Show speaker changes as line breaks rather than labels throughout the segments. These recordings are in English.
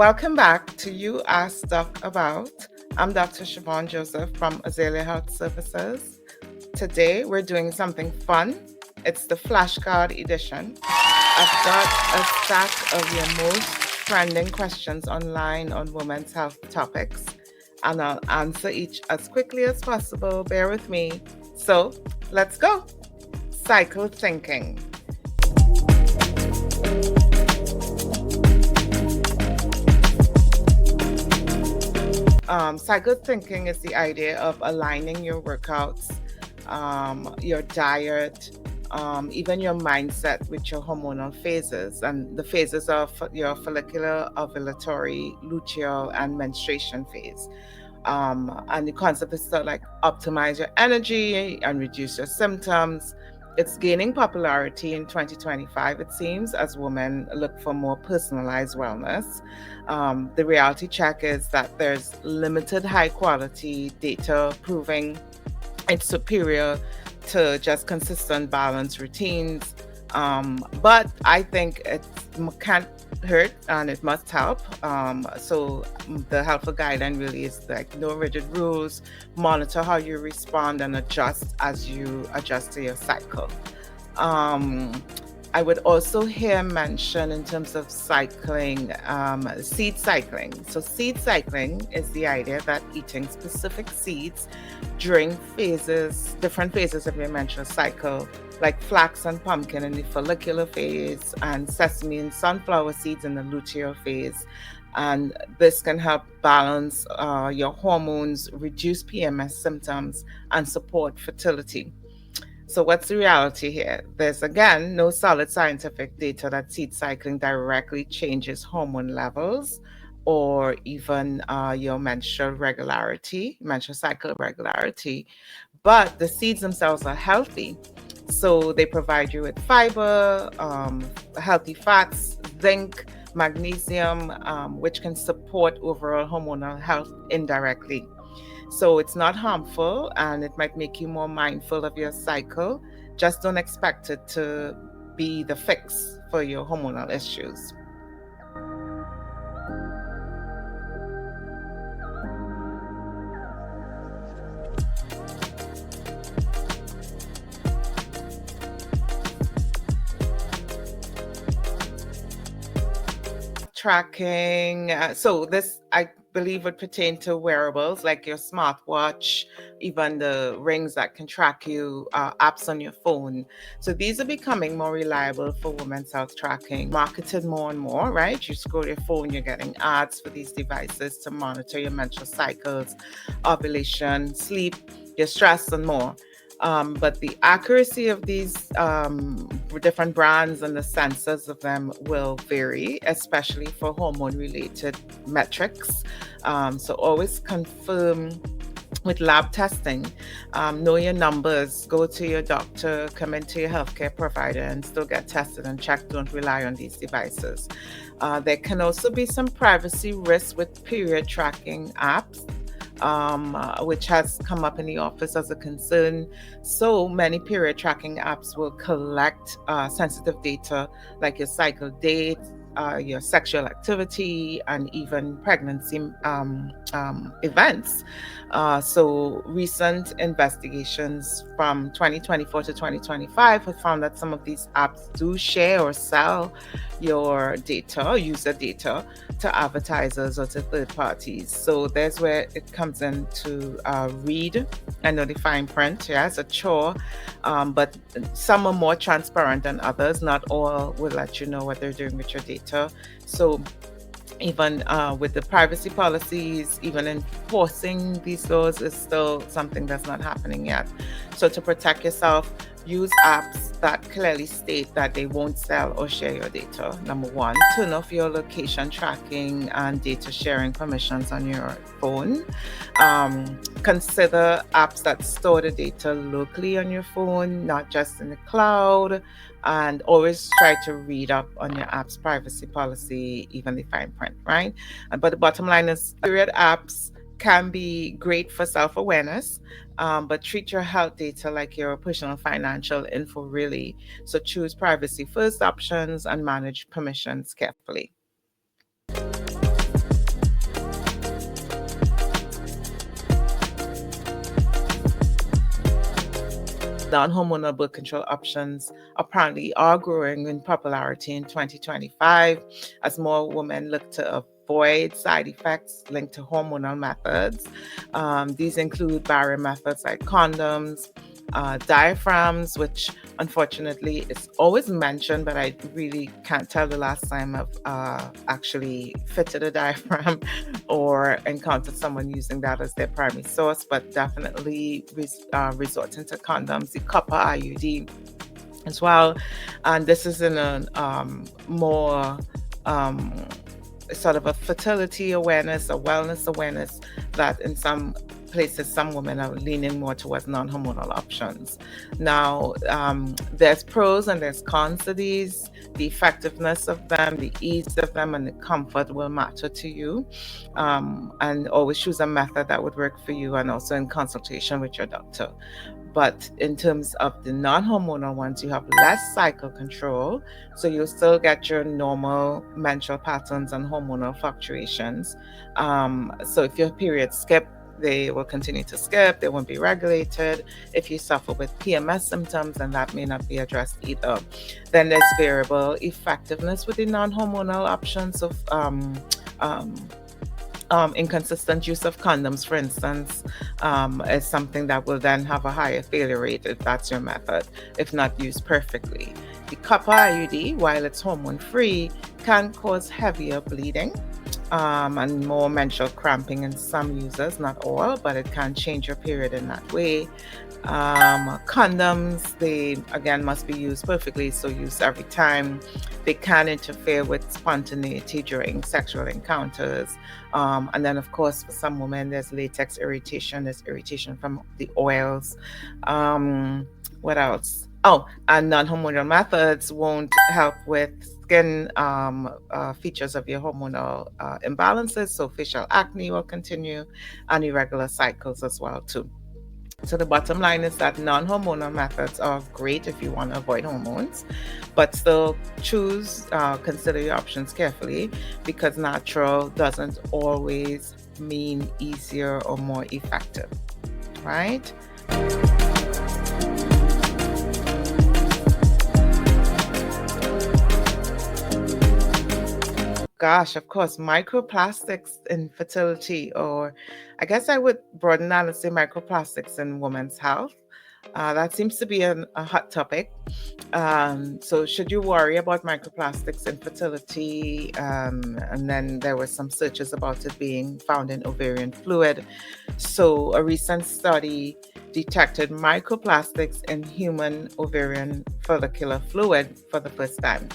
Welcome back to You Ask Doc About. I'm Dr. Shevon Joseph from Azalea Health Services. Today we're doing something fun. It's the Flashcard edition. I've got a stack of your most trending questions online on women's health topics, and I'll answer each as quickly as possible. Bear with me. So let's go. Cycle thinking. Cycle thinking is the idea of aligning your workouts, your diet, even your mindset with your hormonal phases. And the phases of your follicular, ovulatory, luteal, and menstruation phase. And the concept is to like optimize your energy and reduce your symptoms. It's gaining popularity in 2025, it seems, as women look for more personalized wellness. The reality check is that there's limited high quality data proving it's superior to just consistent balanced routines. But I think it can't hurt and it must help. So the helpful guideline really is like no rigid rules, monitor how you respond and adjust as you adjust to your cycle. I would also hear mention in terms of cycling, seed cycling. So seed cycling is the idea that eating specific seeds during different phases of your menstrual cycle, like flax and pumpkin in the follicular phase and sesame and sunflower seeds in the luteal phase. And this can help balance your hormones, reduce PMS symptoms, and support fertility. So what's the reality here? There's, again, no solid scientific data that seed cycling directly changes hormone levels or even your menstrual cycle regularity. But the seeds themselves are healthy. So they provide you with fiber, healthy fats, zinc, magnesium, which can support overall hormonal health indirectly. So it's not harmful and it might make you more mindful of your cycle. Just don't expect it to be the fix for your hormonal issues. Tracking. So this, I believe, would pertain to wearables like your smartwatch, even the rings that can track you, apps on your phone. So these are becoming more reliable for women's health tracking, marketed more and more, right? You scroll your phone, you're getting ads for these devices to monitor your menstrual cycles, ovulation, sleep, your stress, and more. But the accuracy of these different brands and the sensors of them will vary, especially for hormone-related metrics. So always confirm with lab testing. Know your numbers, go to your doctor, come into your healthcare provider and still get tested and checked. Don't rely on these devices. There can also be some privacy risks with period tracking apps, which has come up in the office as a concern. So many period tracking apps will collect sensitive data like your cycle date, your sexual activity, and even pregnancy events. So recent investigations from 2024 to 2025 have found that some of these apps do share or sell your data, user data, to advertisers or to third parties. So there's where it comes in to read and know the fine print. Yeah, it's a chore, but some are more transparent than others. Not all will let you know what they're doing with your data. So even with the privacy policies, even enforcing these laws is still something that's not happening yet. So to protect yourself, use apps that clearly state that they won't sell or share your data. Number one, turn off your location tracking and data sharing permissions on your phone. Consider apps that store the data locally on your phone, not just in the cloud. And always try to read up on your app's privacy policy, even the fine print, right? But the bottom line is period apps can be great for self-awareness, but treat your health data like your personal financial info, really. So choose privacy first options and manage permissions carefully. non-hormonal birth control options apparently are growing in popularity in 2025 as more women look to avoid side effects linked to hormonal methods. These include barrier methods like condoms, diaphragms, which unfortunately is always mentioned, but I really can't tell the last time I've actually fitted a diaphragm or encountered someone using that as their primary source, but definitely resorting to condoms, the copper IUD as well. And this is in a more sort of a fertility awareness, a wellness awareness, that in some places some women are leaning more towards non-hormonal options. Now, there's pros and there's cons to these. The effectiveness of them, the ease of them, and the comfort will matter to you. And always choose a method that would work for you, and also in consultation with your doctor. But in terms of the non-hormonal ones, you have less cycle control. So you'll still get your normal menstrual patterns and hormonal fluctuations. So if your periods skip, they will continue to skip. They won't be regulated. If you suffer with PMS symptoms, then that may not be addressed either. Then there's variable effectiveness with the non-hormonal options of inconsistent use of condoms, for instance, is something that will then have a higher failure rate if that's your method, if not used perfectly. The copper IUD, while it's hormone-free, can cause heavier bleeding and more menstrual cramping in some users, not all, but it can change your period in that way. Condoms, they again must be used perfectly, so used every time. They can interfere with spontaneity during sexual encounters. And then, of course, for some women, there's latex irritation, there's irritation from the oils. What else? Oh, and non-hormonal methods won't help with skin features of your hormonal imbalances. So facial acne will continue, and irregular cycles as well, too. So the bottom line is that non-hormonal methods are great if you want to avoid hormones, but still consider your options carefully, because natural doesn't always mean easier or more effective, right? Gosh, of course, microplastics in fertility, or I guess I would broaden that and say microplastics in women's health. That seems to be a hot topic. So, should you worry about microplastics in fertility? And then there were some searches about it being found in ovarian fluid. So, a recent study detected microplastics in human ovarian follicular fluid for the first time.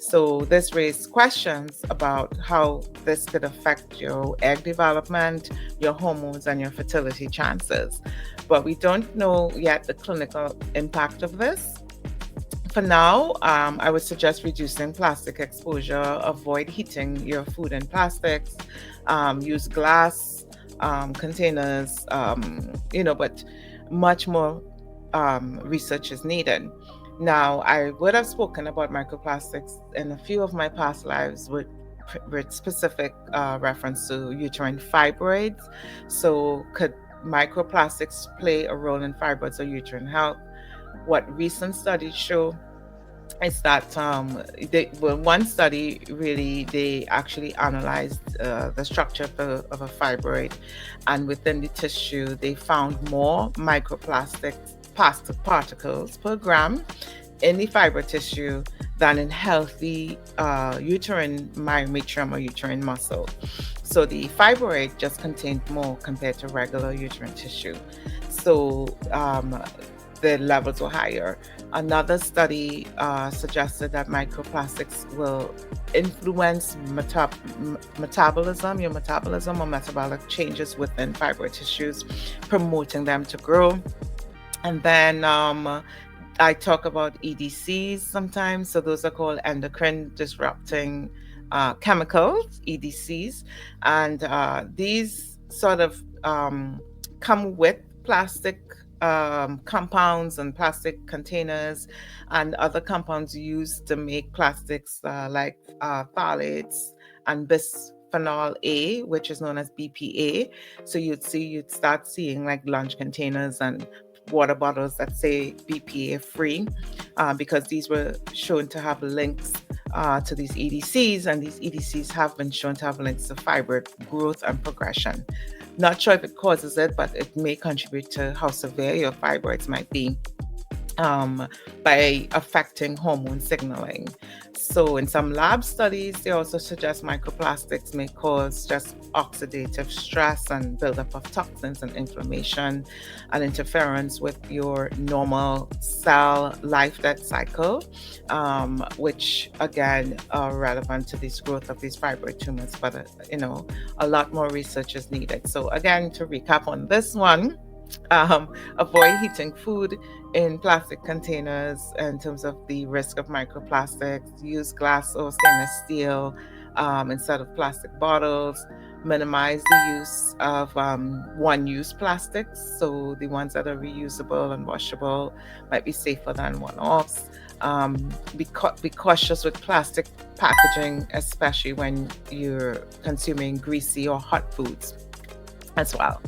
So this raised questions about how this could affect your egg development, your hormones, and your fertility chances. But we don't know yet the clinical impact of this. For now, I would suggest reducing plastic exposure, avoid heating your food in plastics, use glass containers, but much more research is needed. Now, I would have spoken about microplastics in a few of my past lives with specific reference to uterine fibroids. So, could microplastics play a role in fibroids or uterine health? What recent studies show is that one study really, they actually analyzed the structure of a fibroid, and within the tissue they found more microplastic particles per gram in the fibroid tissue than in healthy uterine myometrium or uterine muscle. So the fibroid just contained more compared to regular uterine tissue. So the levels were higher. Another study suggested that microplastics will influence metabolism or metabolic changes within fibroid tissues, promoting them to grow. And then I talk about EDCs sometimes. So those are called endocrine disrupting chemicals, EDCs. And these sort of come with plastic compounds and plastic containers and other compounds used to make plastics like phthalates and bisphenol A, which is known as BPA. So you'd start seeing like lunch containers and water bottles that say BPA free, because these were shown to have links to these EDCs, and these EDCs have been shown to have links to fibroid growth and progression. Not sure if it causes it, but it may contribute to how severe your fibroids might be by affecting hormone signaling. So in some lab studies, they also suggest microplastics may cause just oxidative stress and buildup of toxins and inflammation and interference with your normal cell life-death cycle, which again are relevant to this growth of these fibroid tumors. But a lot more research is needed. So again, to recap on this one, avoid heating food in plastic containers in terms of the risk of microplastics. Use glass or stainless steel instead of plastic bottles. Minimize the use of one-use plastics. So the ones that are reusable and washable might be safer than one-offs. Be cautious with plastic packaging, especially when you're consuming greasy or hot foods as well.